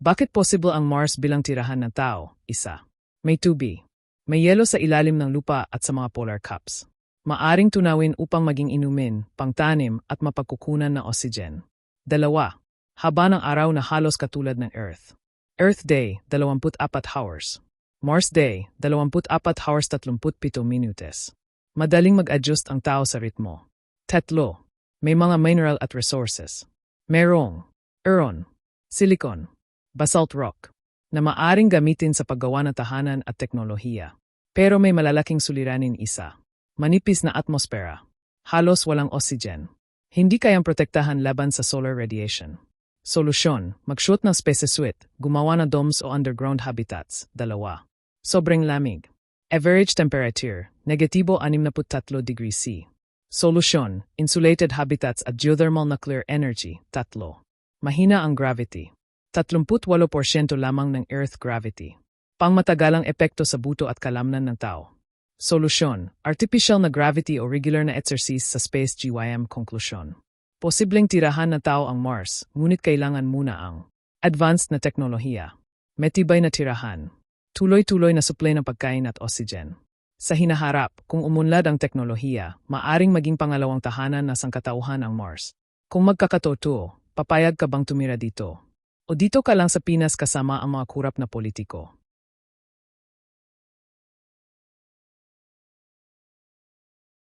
Bakit possible ang Mars bilang tirahan ng tao? Isa. May tubig. May yelo sa ilalim ng lupa at sa mga polar caps. Maaring tunawin upang maging inumin, pangtanim at mapagkukunan ng oxygen. Dalawa. Haba ng araw na halos katulad ng Earth. Earth Day, 24 hours. Mars Day, 24 hours 37 minutes. Madaling mag-adjust ang tao sa ritmo. Tatlo. May mga mineral at resources. Merong iron, silicon, basalt rock, na maaring gamitin sa paggawa ng tahanan at teknolohiya. Pero may malalaking suliranin isa. Manipis na atmosfera. Halos walang oxygen. Hindi kayang protektahan laban sa solar radiation. Solusyon, mag-shoot ng spacesuit, gumawa ng domes o underground habitats. Dalawa. Sobrang lamig. Average temperature, negatibo 63 degrees C. Solusyon, insulated habitats at geothermal nuclear energy. Tatlo. Mahina ang gravity. 38% lamang ng Earth gravity. Pangmatagalang epekto sa buto at kalamnan ng tao. Solusyon, artificial na gravity o regular na exercise sa space GYM. Konklusyon. Posibleng tirahan na tao ang Mars, ngunit kailangan muna ang advanced na teknolohiya. Metibay na tirahan. Tuloy-tuloy na supply ng pagkain at oxygen. Sa hinaharap, kung umunlad ang teknolohiya, maaring maging pangalawang tahanan na sangkatauhan ang Mars. Kung magkakatotoo, papayag ka bang tumira dito? O dito ka lang sa Pinas kasama ang mga kurap na politiko?